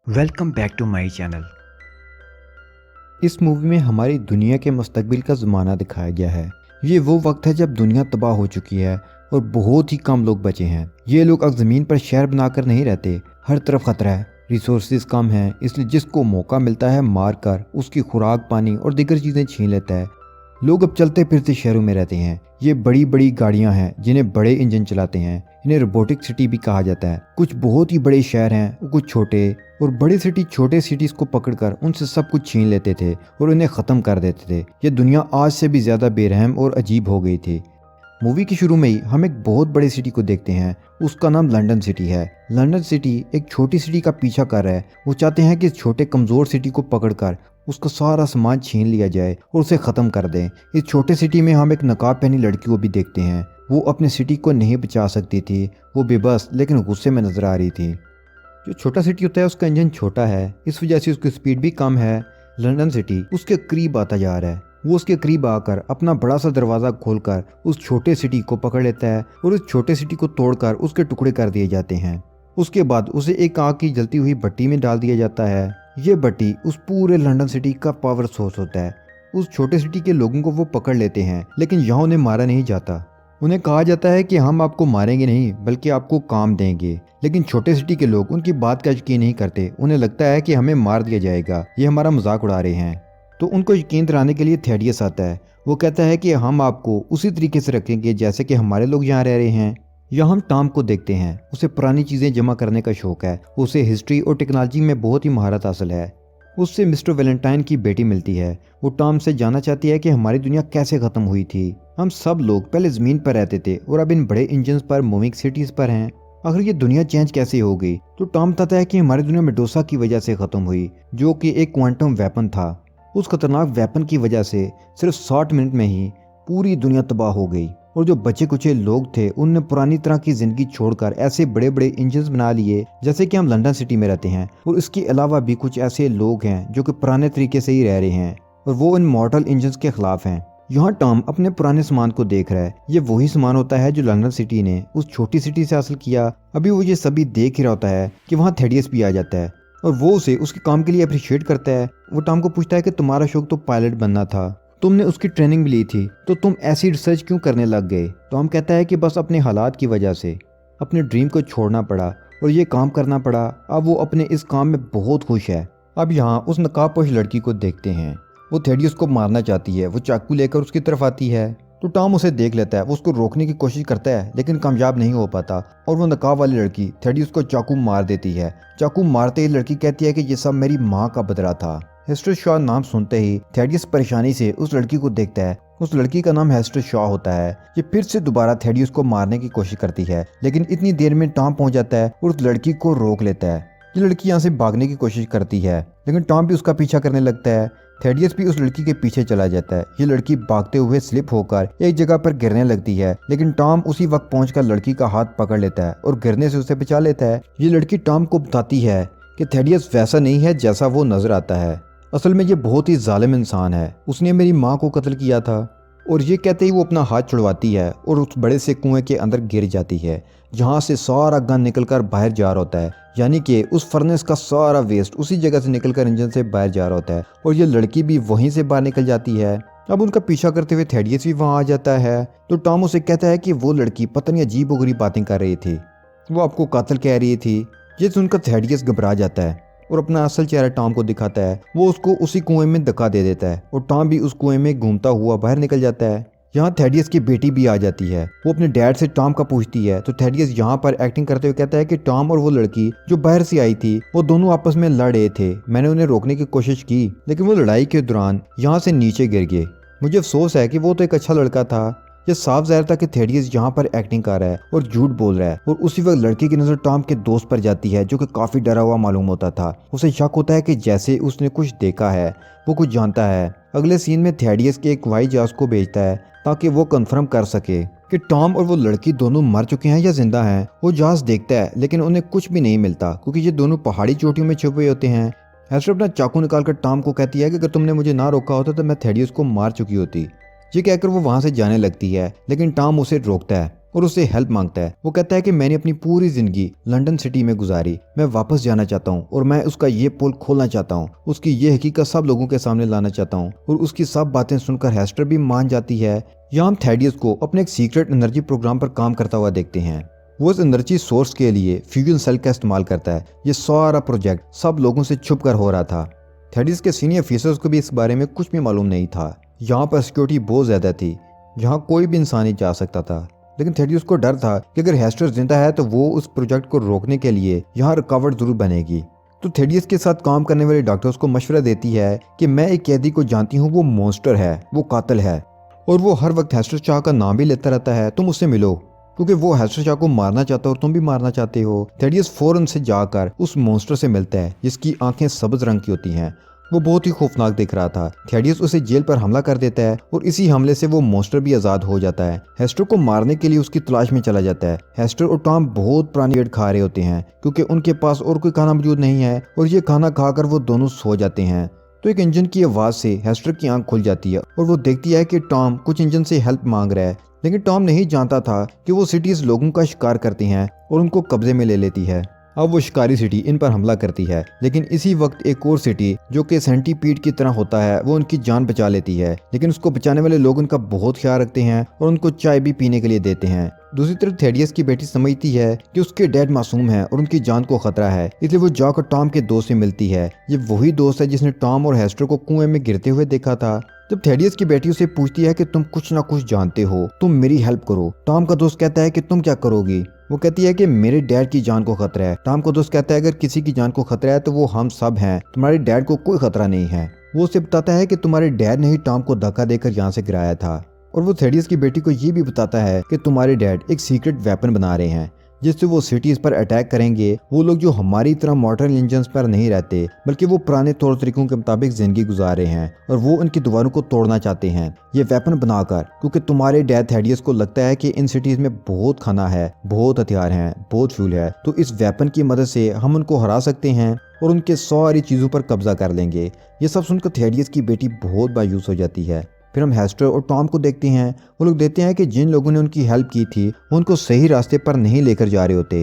Welcome back to my channel. इस movie में हमारी दुनिया के मुस्तकबिल का ज़माना दिखाया गया है। ये वो वक्त है जब दुनिया तबाह हो चुकी है और बहुत ही कम लोग बचे हैं। ये लोग अब ज़मीन पर शहर बनाकर नहीं रहते, हर तरफ खतरा है, रिसोर्सेज कम हैं, इसलिए जिसको मौका मिलता है मार कर उसकी खुराक, पानी और दीगर चीज़ें छीन लेता है। लोग अब चलते फिरते शहरों में रहते हैं। ये बड़ी बड़ी गाड़ियां हैं जिन्हें बड़े इंजन चलाते हैं। इन्हें रोबोटिक सिटी भी कहा जाता है। कुछ बहुत ही बड़े शहर हैं, कुछ छोटे, और बड़ी सिटी छोटे सिटीज को पकड़कर उनसे सब कुछ छीन लेते थे और उन्हें ख़त्म कर देते थे। ये दुनिया आज से भी ज़्यादा बेरहम और अजीब हो गई थी। मूवी के शुरू में ही हम एक बहुत बड़ी सिटी को देखते हैं। उसका नाम लंदन सिटी है। लंदन सिटी एक छोटी सिटी का पीछा कर रहा है। वो चाहते हैं कि इस छोटे कमज़ोर सिटी को पकड़कर उसका सारा सामान छीन लिया जाए और उसे ख़त्म कर दें। इस छोटे सिटी में हम एक नकाब पहनी लड़की को भी देखते हैं। वो अपने सिटी को नहीं बचा सकती थी। वो बेबस लेकिन गुस्से में नज़र आ रही थी। जो छोटा सिटी होता है उसका इंजन छोटा है, इस वजह से उसकी स्पीड भी कम है। लंदन सिटी उसके करीब आता जा रहा है। वो उसके करीब आकर अपना बड़ा सा दरवाज़ा खोलकर उस छोटे सिटी को पकड़ लेता है और उस छोटे सिटी को तोड़कर उसके टुकड़े कर दिए जाते हैं। उसके बाद उसे एक आग की जलती हुई भट्टी में डाल दिया जाता है। ये भट्टी उस पूरे लंदन सिटी का पावर सोर्स होता है। उस छोटे सिटी के लोगों को वो पकड़ लेते हैं, लेकिन यहाँ उन्हें मारा नहीं जाता। उन्हें कहा जाता है कि हम आपको मारेंगे नहीं बल्कि आपको काम देंगे। लेकिन छोटे सिटी के लोग उनकी बात का यकीन नहीं करते। उन्हें लगता है कि हमें मार दिया जाएगा, ये हमारा मजाक उड़ा रहे हैं। तो उनको यकीन दिलाने के लिए थेडियस आता है। वो कहता है कि हम आपको उसी तरीके से रखेंगे जैसे कि हमारे लोग यहाँ रह रहे हैं। यहाँ हम टॉम को देखते हैं। उसे पुरानी चीज़ें जमा करने का शौक है। उसे हिस्ट्री और टेक्नोलॉजी में बहुत ही महारत हासिल है। उससे मिस्टर वैलेंटाइन की बेटी मिलती है। वो टॉम से जानना चाहती है कि हमारी दुनिया कैसे ख़त्म हुई थी। हम सब लोग पहले ज़मीन पर रहते थे और अब इन बड़े इंजन पर, मूविंग सिटीज़ पर हैं। आखिर ये दुनिया चेंज कैसे हो गई? तो टॉम बताता है कि हमारी दुनिया मेडोसा की वजह से ख़त्म हुई, जो कि एक क्वांटम वेपन था। उस खतरनाक वेपन की वजह से सिर्फ 60 मिनट में ही पूरी दुनिया तबाह हो गई और जो बचे कुचे लोग थे उनने पुरानी तरह की जिंदगी छोड़कर ऐसे बड़े बड़े इंजन्स बना लिए जैसे कि हम लंदन सिटी में रहते हैं। और इसके अलावा भी कुछ ऐसे लोग हैं जो कि पुराने तरीके से ही रह रहे हैं और वो इन मॉडल इंजन्स के खिलाफ हैं। यहाँ टॉम अपने पुराने सामान को देख रहा है। ये वही सामान होता है जो लंदन सिटी ने उस छोटी सिटी से हासिल किया। अभी वो ये सभी देख ही रहा होता है कि वहाँ थेडियस भी आ जाता है और वो उसे उसके काम के लिए अप्रिशिएट करता है। वो टॉम को पूछता है कि तुम्हारा शौक तो पायलट बनना था, तुमने उसकी ट्रेनिंग भी ली थी, तो तुम ऐसी रिसर्च क्यों करने लग गए? टॉम कहता है कि बस अपने हालात की वजह से अपने ड्रीम को छोड़ना पड़ा और ये काम करना पड़ा। अब वो अपने इस काम में बहुत खुश है। अब यहाँ उस नकाबपोश लड़की को देखते हैं। वो थेडियस को मारना चाहती है। वो चाकू लेकर उसकी तरफ आती है तो टॉम उसे देख लेता है। वो उसको रोकने की कोशिश करता है लेकिन कामयाब नहीं हो पाता और वो नकाब वाली लड़की थेडियस को चाकू मार देती है। चाकू मारते ही लड़की कहती है कि ये सब मेरी माँ का बदला था। हेस्टर शॉ नाम सुनते ही थेडियस परेशानी से उस लड़की को देखता है। उस लड़की का नाम हेस्टर शॉ होता है। ये फिर से दोबारा थेडियस को मारने की कोशिश करती है, लेकिन इतनी देर में टॉम पहुंच जाता है और उस लड़की को रोक लेता है। ये लड़की यहाँ से भागने की कोशिश करती है, लेकिन टॉम भी उसका पीछा करने लगता है। थेडियस भी उस लड़की के पीछे चला जाता है। ये लड़की भागते हुए स्लिप होकर एक जगह पर गिरने लगती है, लेकिन टॉम उसी वक्त पहुंचकर लड़की का हाथ पकड़ लेता है और गिरने से उसे बचा लेता है। ये लड़की टॉम को बताती है कि थेडियस वैसा नहीं है जैसा वो नजर आता है। असल में ये बहुत ही जालिम इंसान है। उसने मेरी माँ को कत्ल किया था। और ये कहते ही वो अपना हाथ छुड़वाती है और उस बड़े से कुएं के अंदर गिर जाती है, जहाँ से सारा गन निकलकर बाहर जा रहा होता है। यानी कि उस फर्नेस का सारा वेस्ट उसी जगह से निकलकर इंजन से बाहर जा रहा होता है और ये लड़की भी वहीं से बाहर निकल जाती है। अब उनका पीछा करते हुए थेडियस भी वहाँ आ जाता है तो टॉम उसे कहता है कि वो लड़की पता नहीं अजीब व गरीब बातें कर रही थी, वो आपको कातिल कह रही थी। ये सुनकर थेडियस घबरा जाता है और अपना असल चेहरा टॉम को दिखाता है। वो उसको उसी कुएं में धक्का दे देता है और टॉम भी उस कुएं में घूमता हुआ बाहर निकल जाता है। यहाँ थेडियस की बेटी भी आ जाती है। वो अपने डैड से टॉम का पूछती है तो थेडियस यहाँ पर एक्टिंग करते हुए कहता है कि टॉम और वो लड़की जो बाहर से आई थी वो दोनों आपस में लड़ रहे थे। मैंने उन्हें रोकने की कोशिश की लेकिन वो लड़ाई के दौरान यहाँ से नीचे गिर गए। मुझे अफसोस है कि वो तो एक अच्छा लड़का था। ये साफ जाहिर था कि थेडियस यहाँ पर एक्टिंग कर रहा है और झूठ बोल रहा है। और उसी वक्त लड़की की नजर टॉम के दोस्त पर जाती है जो कि काफी डरा हुआ मालूम होता था। उसे शक होता है कि जैसे उसने कुछ देखा है, वो कुछ जानता है। अगले सीन में थेडियस के एक हवाई जहाज को भेजता है ताकि वो कंफर्म कर सके कि टॉम और वो लड़की दोनों मर चुके हैं या जिंदा हैं। वो जहाज देखता है लेकिन उन्हें कुछ भी नहीं मिलता क्योंकि ये दोनों पहाड़ी चोटियों में छुपे होते हैं। हेस्टर अपना चाकू निकालकर टॉम को कहती है कि अगर तुमने मुझे ना रोका होता तो मैं थेडियस को मार चुकी होती। ये कहकर वो वहां से जाने लगती है, लेकिन टॉम उसे रोकता है। और उससे हेल्प मांगता है। वो कहता है कि मैंने अपनी पूरी जिंदगी लंदन सिटी में गुजारी, मैं वापस जाना चाहता हूँ और मैं उसका ये पोल खोलना चाहता हूँ, उसकी ये हकीकत सब लोगों के सामने लाना चाहता हूँ। और उसकी सब बातें सुनकर हेस्टर भी मान जाती है। यहाँ हम थेडियस को अपने एक सीक्रेट एनर्जी प्रोग्राम पर काम करता हुआ देखते हैं। वो इस एनर्जी सोर्स के लिए फ्यूजन सेल का इस्तेमाल करता है। ये सारा प्रोजेक्ट सब लोगों से छुप कर हो रहा था। थेडियस के सीनियर ऑफिसर्स को भी इस बारे में कुछ भी मालूम नहीं था। यहाँ पर सिक्योरिटी बहुत ज्यादा थी, जहाँ कोई भी इंसान नहीं जा सकता था। लेकिन थेडियस को डर था कि अगर हेस्टर जिंदा है तो वो उस प्रोजेक्ट को रोकने के लिए यहाँ रुकावट जरूर बनेगी। तो थेडियस के साथ काम करने वाले डॉक्टर्स को मशवरा देती है कि मैं एक कैदी को जानती हूँ, वो मॉन्स्टर है, वो कातिल है और वो हर वक्त हेस्टर शाह का नाम भी लेता रहता है, तुम उससे मिलो, क्योंकि वो हेस्टर शाह को मारना चाहता है और तुम भी मारना चाहते हो। थेडियस फौरन से जाकर उस मॉन्स्टर से मिलता है जिसकी आंखें सब्ज रंग की होती हैं। वो बहुत ही खौफनाक दिख रहा था। थेडियस उसे जेल पर हमला कर देता है और इसी हमले से वो मॉन्स्टर भी आजाद हो जाता है। हेस्टर को मारने के लिए उसकी तलाश में चला जाता है। हेस्टर और टॉम बहुत पुरानी पेट खा रहे होते हैं क्योंकि उनके पास और कोई खाना मौजूद नहीं है और ये खाना खाकर वो दोनों सो जाते हैं। तो एक इंजन की आवाज से हेस्टर की आंख खुल जाती है और वो देखती है कि टॉम कुछ इंजन से हेल्प मांग रहा है। लेकिन टॉम नहीं जानता था कि वो सिटीज लोगों का शिकार करती हैं और उनको कब्जे में ले लेती है। अब वो शिकारी सिटी इन पर हमला करती है, लेकिन इसी वक्त एक और सिटी जो कि सेंटीपीड की तरह होता है वो उनकी जान बचा लेती है। लेकिन उसको बचाने वाले लोग उनका बहुत ख्याल रखते हैं और उनको चाय भी पीने के लिए देते हैं। दूसरी तरफ थेडियस की बेटी समझती है कि उसके डैड मासूम है और उनकी जान को खतरा है, इसलिए वो जाकर टॉम के दोस्त से मिलती है। ये वही दोस्त है जिसने टॉम और हेस्टर को कुएं में गिरते हुए देखा था। जब थेडियस की बेटी उसे पूछती है कि तुम कुछ ना कुछ जानते हो, तुम मेरी हेल्प करो, टॉम का दोस्त कहता है कि तुम क्या करोगी? वो कहती है कि मेरे डैड की जान को खतरा है। टॉम का दोस्त कहता है अगर किसी की जान को खतरा है तो वो हम सब हैं, तुम्हारे डैड को कोई खतरा नहीं है। वो उसे बताता है कि तुम्हारे डैड ने ही टॉम को धक्का देकर यहाँ से गिराया था। और वो थेडियस की बेटी को ये भी बताता है कि तुम्हारे डैड एक सीक्रेट वेपन बना रहे हैं जिससे वो सिटीज पर अटैक करेंगे। वो लोग जो हमारी तरह मॉडर्न इंजन्स पर नहीं रहते बल्कि वो पुराने तौर तरीकों के मुताबिक जिंदगी गुजार रहे हैं और वो उनकी दीवारों को तोड़ना चाहते हैं ये वेपन बनाकर, क्योंकि तुम्हारे डैड थेडियस को लगता है कि इन सिटीज में बहुत खाना है, बहुत हथियार हैं, बहुत फ्यूल है, तो इस वेपन की मदद से हम उनको हरा सकते हैं और उनके सारी चीजों पर कब्जा कर लेंगे। ये सब सुनकर थेडियस की बेटी बहुत मायूस हो जाती है। फिर हम हेस्टर और टॉम को देखते हैं। वो लोग देखते हैं कि जिन लोगों ने उनकी हेल्प की थी वो उनको सही रास्ते पर नहीं लेकर जा रहे होते,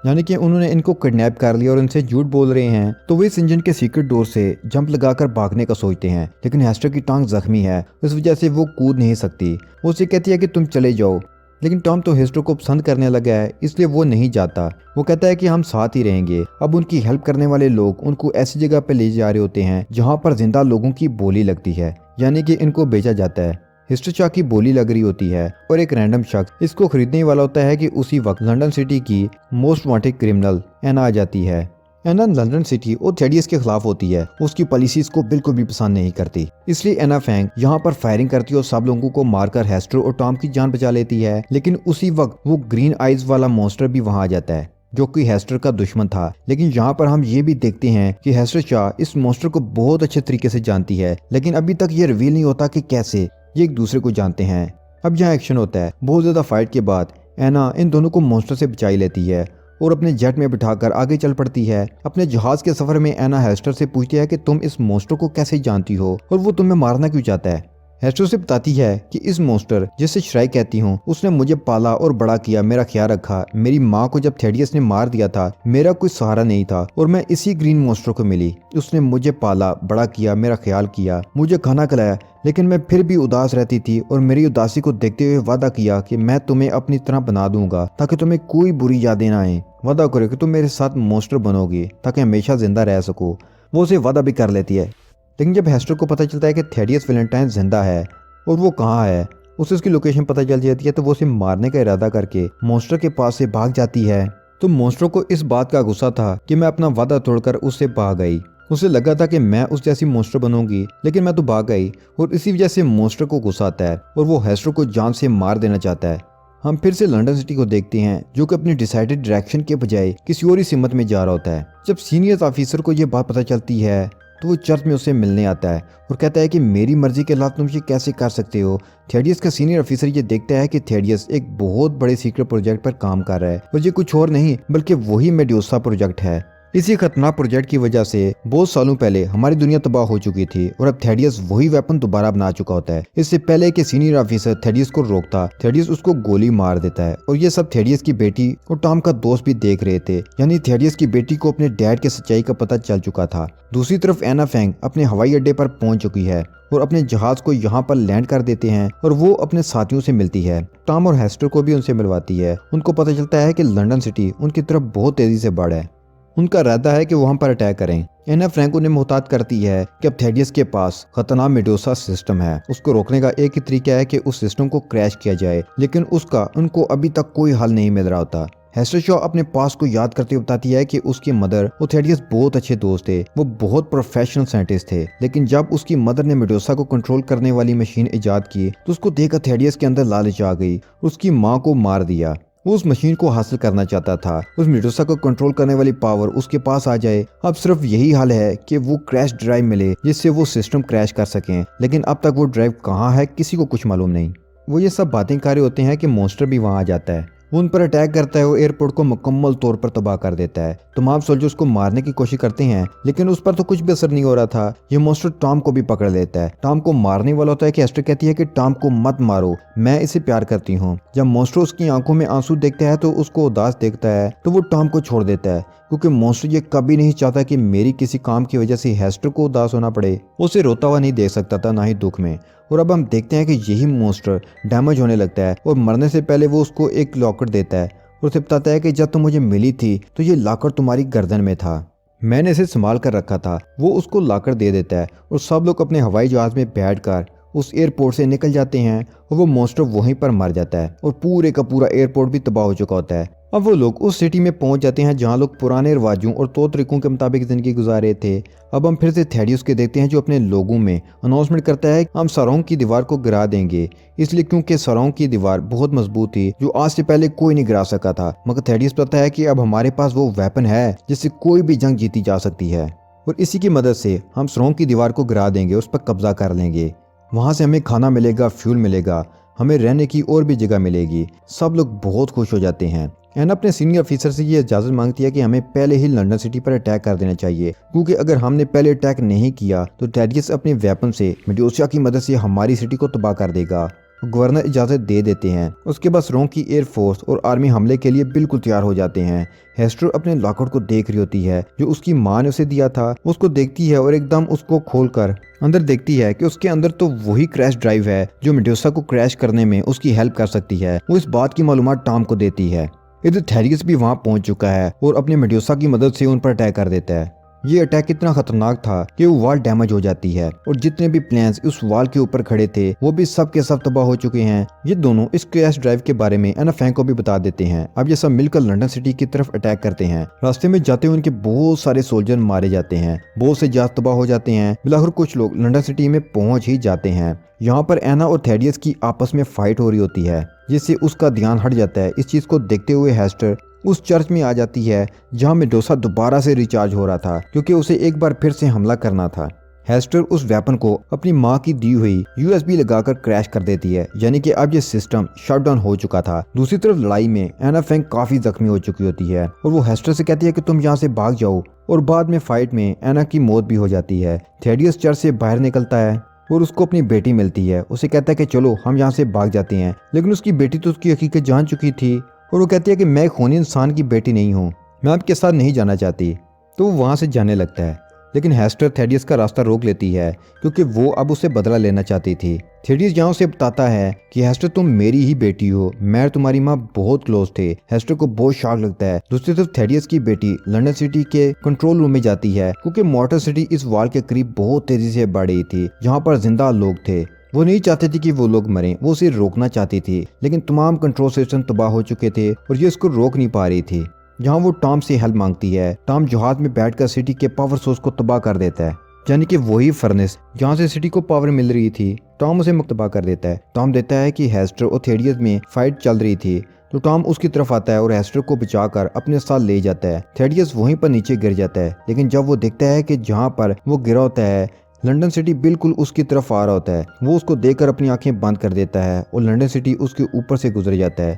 यानी कि उन्होंने इनको किडनैप कर लिया और इनसे झूठ बोल रहे हैं। तो वो इस इंजन के सीक्रेट डोर से जंप लगाकर भागने का सोचते हैं, लेकिन हेस्टर की टांग जख्मी है, इस वजह से वो कूद नहीं सकती। वो उसे कहती है कि तुम चले जाओ, लेकिन टॉम तो हेस्टर को पसंद करने लगा है, इसलिए वो नहीं जाता। वो कहता है कि हम साथ ही रहेंगे। अब उनकी हेल्प करने वाले लोग उनको ऐसी जगह पे ले जा रहे होते हैं जहाँ पर जिंदा लोगों की बोली लगती है, यानी कि इनको बेचा जाता है। हेस्टर शाह की बोली लग रही होती है और एक रैंडम शख्स इसको खरीदने वाला होता है कि उसी वक्त लंदन सिटी की मोस्ट वांटेड क्रिमिनल एना आ जाती है। एना लंदन सिटी और थेडियस के खिलाफ होती है, उसकी पॉलिसीज को बिल्कुल भी पसंद नहीं करती, इसलिए एना फैंग यहाँ पर फायरिंग करती है और सब लोगों को मारकर हेस्टर और टॉम की जान बचा लेती है। लेकिन उसी वक्त वो ग्रीन आइज वाला मॉन्स्टर भी वहाँ आ जाता है जो कि हेस्टर का दुश्मन था। लेकिन यहाँ पर हम ये भी देखते हैं कि हेस्टर शाह इस मॉन्स्टर को बहुत अच्छे तरीके से जानती है, लेकिन अभी तक ये रिवील नहीं होता कि कैसे ये एक दूसरे को जानते हैं। अब यहाँ एक्शन होता है। बहुत ज्यादा फाइट के बाद एना इन दोनों को मॉन्स्टर से बचाई लेती है और अपने जेट में बिठाकर आगे चल पड़ती है। अपने जहाज के सफर में एना हेस्टर से पूछती है कि तुम इस मॉन्स्टर को कैसे जानती हो और वो तुम्हें मारना क्यों चाहता है। हेस्टर से बताती है कि इस मॉन्स्टर जिसे श्राई कहती हूँ उसने मुझे पाला और बड़ा किया, मेरा ख्याल रखा। मेरी माँ को जब थेडियस ने मार दिया था मेरा कोई सहारा नहीं था और मैं इसी ग्रीन मॉन्स्टर को मिली। उसने मुझे पाला, बड़ा किया, मेरा ख्याल किया, मुझे खाना खिलाया, लेकिन मैं फिर भी उदास रहती थी और मेरी उदासी को देखते हुए वादा किया कि मैं तुम्हें अपनी तरह बना दूंगा ताकि तुम्हें कोई बुरी यादें ना आए। वादा करो कि तुम मेरे साथ मॉन्स्टर बनोगी ताकि हमेशा जिंदा रह सको। वो उसे वादा भी कर लेती है। लेकिन जब हेस्टर को पता चलता है कि थेडियस वैलेंटाइन जिंदा है और वो कहाँ है, उसे उसकी लोकेशन पता चल जाती है, तो वो उसे मारने का इरादा करके मॉन्स्टर के पास से भाग जाती है। तो मॉन्स्टर को इस बात का गुस्सा था कि मैं अपना वादा तोड़कर उससे भाग गई। उसे लगा था कि मैं उस जैसी मॉन्स्टर बनूंगी, लेकिन मैं तो भाग गई और इसी वजह से मॉन्स्टर को गुस्सा आता है और वो हेस्टर को जान से मार देना चाहता है। हम फिर से लंदन सिटी को देखते हैं जो कि अपनी डिसाइडेड डायरेक्शन के बजाय किसी और ही सिमत में जा रहा होता है। जब सीनियर ऑफिसर को यह बात पता चलती है तो वो चर्च में उसे मिलने आता है और कहता है कि मेरी मर्जी के खिलाफ तुम ये कैसे कर सकते हो। थेडियस का सीनियर ऑफिसर ये देखता है कि थेडियस एक बहुत बड़े सीक्रेट प्रोजेक्ट पर काम कर रहा है और ये कुछ और नहीं बल्कि वही मेड्यूसा प्रोजेक्ट है। इसी खतरनाक प्रोजेक्ट की वजह से बहुत सालों पहले हमारी दुनिया तबाह हो चुकी थी और अब थेडियस वही वेपन दोबारा बना चुका होता है। इससे पहले कि सीनियर ऑफिसर थेडियस को रोकता, थेडियस उसको गोली मार देता है और ये सब थेडियस की बेटी और टॉम का दोस्त भी देख रहे थे। यानी थेडियस की बेटी को अपने डैड के सच्चाई का पता चल चुका था। दूसरी तरफ एना फेंग अपने हवाई अड्डे पर पहुंच चुकी है और अपने जहाज को यहाँ पर लैंड कर देते हैं और वो अपने साथियों से मिलती है। टॉम और हेस्टर को भी उनसे मिलवाती है। उनको पता चलता है कि लंदन सिटी उनकी तरफ बहुत तेजी से बढ़ है। उनका इरादा है कि वो हम पर अटैक करें। एना फ्रैंक उन्हें मुहतात करती है कि अब थेडियस के पास खतरनाक मेडोसा सिस्टम है। उसको रोकने का एक ही तरीका है कि उस सिस्टम को क्रैश किया जाए, लेकिन उसका उनको अभी तक कोई हल नहीं मिल रहा होता। हेस्टर शॉ अपने पास को याद करते हुए बताती है कि उसकी मदर और थेडियस बहुत अच्छे दोस्त थे। वो बहुत प्रोफेशनल साइंटिस्ट थे, लेकिन जब उसकी मदर ने मेडोसा को कंट्रोल करने वाली मशीन इजाद की तो उसको देखकर थेडियस के अंदर लालच आ गई। उसकी माँ को मार दिया। वो उस मशीन को हासिल करना चाहता था। उस मेडोसा को कंट्रोल करने वाली पावर उसके पास आ जाए। अब सिर्फ यही हाल है कि वो क्रैश ड्राइव मिले जिससे वो सिस्टम क्रैश कर सकें, लेकिन अब तक वो ड्राइव कहाँ है किसी को कुछ मालूम नहीं। वो ये सब बातें कर रहे होते हैं कि मॉन्स्टर भी वहाँ आ जाता है। वो उन पर अटैक करता है और एयरपोर्ट को मुकम्मल तौर पर तबाह कर देता है। तमाम सोल्जर्स को मारने की कोशिश करते हैं, लेकिन उस पर तो कुछ भी असर नहीं हो रहा था। ये मॉन्स्टर टॉम को भी पकड़ लेता है। टॉम को मारने वाला होता है कि हेस्टर कहती है कि टॉम को मत मारो, मैं इसे प्यार करती हूँ। जब मॉन्स्टर उसकी आंखों में आंसू देखता है तो उसको उदास देखता है, तो वो टॉम को छोड़ देता है, क्योंकि मॉन्स्टर ये कभी नहीं चाहता कि मेरी किसी काम की वजह से हेस्टर को उदास होना पड़े। उसे रोता हुआ नहीं देख सकता था, ना ही दुख में। और अब हम देखते हैं कि यही मॉन्स्टर डैमेज होने लगता है और मरने से पहले वो उसको एक लॉकर देता है और उसे बताता है कि जब तुम मुझे मिली थी तो ये लॉकर तुम्हारी गर्दन में था, मैंने इसे संभाल कर रखा था। वो उसको लॉकर दे देता है और सब लोग अपने हवाई जहाज में बैठकर उस एयरपोर्ट से निकल जाते हैं और वो मॉन्स्टर वहीं पर मर जाता है और पूरे का पूरा एयरपोर्ट भी तबाह हो चुका होता है। अब वो लोग उस सिटी में पहुंच जाते हैं जहां लोग पुराने रिवाजों और तौर तरीकों के मुताबिक जिंदगी गुजार रहे थे। अब हम फिर से थेडियस के देखते हैं जो अपने लोगों में अनाउंसमेंट करता है हम सरोंग की दीवार को गिरा देंगे, इसलिए क्योंकि सरोंग की दीवार बहुत मजबूत थी जो आज से पहले कोई नहीं गिरा सका था। मगर थेडियस बताता है कि अब हमारे पास वो वेपन है जिससे कोई भी जंग जीती जा सकती है और इसी की मदद से हम सरोंग की दीवार को गिरा देंगे, उस पर कब्जा कर लेंगे। वहाँ से हमें खाना मिलेगा, फ्यूल मिलेगा, हमें रहने की और भी जगह मिलेगी। सब लोग बहुत खुश हो जाते हैं। एना अपने सीनियर ऑफिसर से ये इजाज़त मांगती है कि हमें पहले ही लंदन सिटी पर अटैक कर देना चाहिए, क्योंकि अगर हमने पहले अटैक नहीं किया तो थेडियस अपने वेपन से मेडोसा की मदद से हमारी सिटी को तबाह कर देगा। गवर्नर इजाज़त दे देते हैं। उसके बाद सरोंग की एयरफोर्स और आर्मी हमले के लिए बिल्कुल तैयार हो जाते हैं। हेस्टर अपने लॉकर को देख रही होती है जो उसकी माँ ने उसे दिया था। उसको देखती है और एकदम उसको खोलकर अंदर देखती है कि उसके अंदर तो वही क्रैश ड्राइव है जो मेडोसा को क्रैश करने में उसकी हेल्प कर सकती है। वो इस बात की मालूमात टॉम को देती है। इधर थेडियस भी वहाँ पहुंच चुका है और अपने मेडोसा की मदद से उन पर अटैक कर देता है। ये अटैक इतना खतरनाक था कि वो वॉल डैमेज हो जाती है और जितने भी प्लेन्स उस वॉल के ऊपर खड़े थे वो भी सब के सब तबाह हो चुके हैं। ये दोनों इस क्रैश ड्राइव के बारे में एना फेंग को भी बता देते हैं। अब ये सब मिलकर लंदन सिटी की तरफ अटैक करते हैं। रास्ते में जाते हुए उनके बहुत सारे सोल्जर मारे जाते हैं, बहुत से जहाज तबाह हो जाते हैं। बिलाखिर कुछ लोग लंदन सिटी में पहुंच ही जाते हैं। यहाँ पर एना और थेडियस की आपस में फाइट हो रही होती है जिससे उसका ध्यान हट जाता है। इस चीज को देखते हुए हेस्टर उस चर्च में आ जाती है जहां मेडोसा दोबारा से रिचार्ज हो रहा था, क्योंकि उसे एक बार फिर से हमला करना था। हेस्टर उस वेपन को अपनी माँ की दी हुई USB लगाकर क्रैश कर देती है, यानी कि अब ये सिस्टम शटडाउन हो चुका था। दूसरी तरफ लड़ाई में एना फेंग काफी जख्मी हो चुकी होती है और वो हेस्टर से कहती है कि तुम यहाँ से भाग जाओ, और बाद में फाइट में एना की मौत भी हो जाती है। थेडियस चर्च से बाहर निकलता है और उसको अपनी बेटी मिलती है। उसे कहता है कि चलो हम यहाँ से भाग जाते हैं, लेकिन उसकी बेटी तो उसकी हकीकत जान चुकी थी और वो कहती है कि मैं खूनी इंसान की बेटी नहीं हूँ, मैं आपके साथ नहीं जाना चाहती। तो वो वहाँ से जाने लगता है, लेकिन हेस्टर थेडियस का रास्ता रोक लेती है क्योंकि वो अब उसे बदला लेना चाहती थी। थेडियस यहाँ उसे बताता है कि हेस्टर तुम मेरी ही बेटी हो, मैं तुम्हारी माँ बहुत क्लोज थे। हेस्टर को बहुत शॉक लगता है। दूसरी तरफ थेडियस की बेटी लंदन सिटी के कंट्रोल रूम में जाती है क्योंकि मोटर सिटी इस वॉल के करीब बहुत तेजी से बढ़ रही थी जहाँ पर जिंदा लोग थे। वो नहीं चाहती थी कि वो लोग मरें, वो उसे रोकना चाहती थी, लेकिन तमाम कंट्रोल सिस्टम तबाह हो चुके थे और ये उसको रोक नहीं पा रही थी। जहाँ वो टॉम से हेल्प मांगती है। टॉम जहाज में बैठकर सिटी के पावर सोर्स को तबाह कर देता है, यानी कि वही फर्नेस जहाँ से सिटी को पावर मिल रही थी। टॉम उसे तबाह कर देता है। टॉम देता है कि हेस्टर और थेडियस में फाइट चल रही थी, तो टॉम उसकी तरफ आता है और हेस्टर को बचाकर अपने साथ ले जाता है। थेडियस वहीं पर नीचे गिर जाता है, लेकिन जब वो देखता है कि जहाँ पर वो गिरा होता है लंदन सिटी बिल्कुल उसकी तरफ आ रहा होता है, वो उसको देखकर अपनी आंखें बंद कर देता है और लंदन सिटी उसके ऊपर से गुजर जाता है।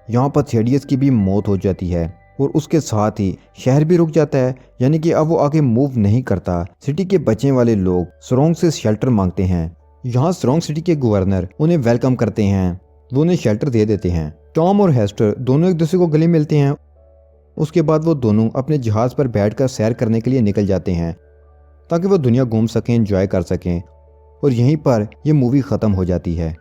यहाँ पर थेडियस की भी मौत हो जाती है और उसके साथ ही शहर भी रुक जाता है, यानी कि अब वो आगे मूव नहीं करता। सिटी के बचने वाले लोग स्ट्रॉन्ग से शेल्टर मांगते हैं। यहाँ स्ट्रॉन्ग सिटी के गवर्नर उन्हें वेलकम करते हैं, वो उन्हें शेल्टर दे देते हैं। टॉम और हेस्टर दोनों एक दूसरे को गले मिलते हैं। उसके बाद वो दोनों अपने जहाज़ पर बैठकर सैर करने के लिए निकल जाते हैं ताकि वो दुनिया घूम सकें, एंजॉय कर सकें। और यहीं पर यह मूवी ख़त्म हो जाती है।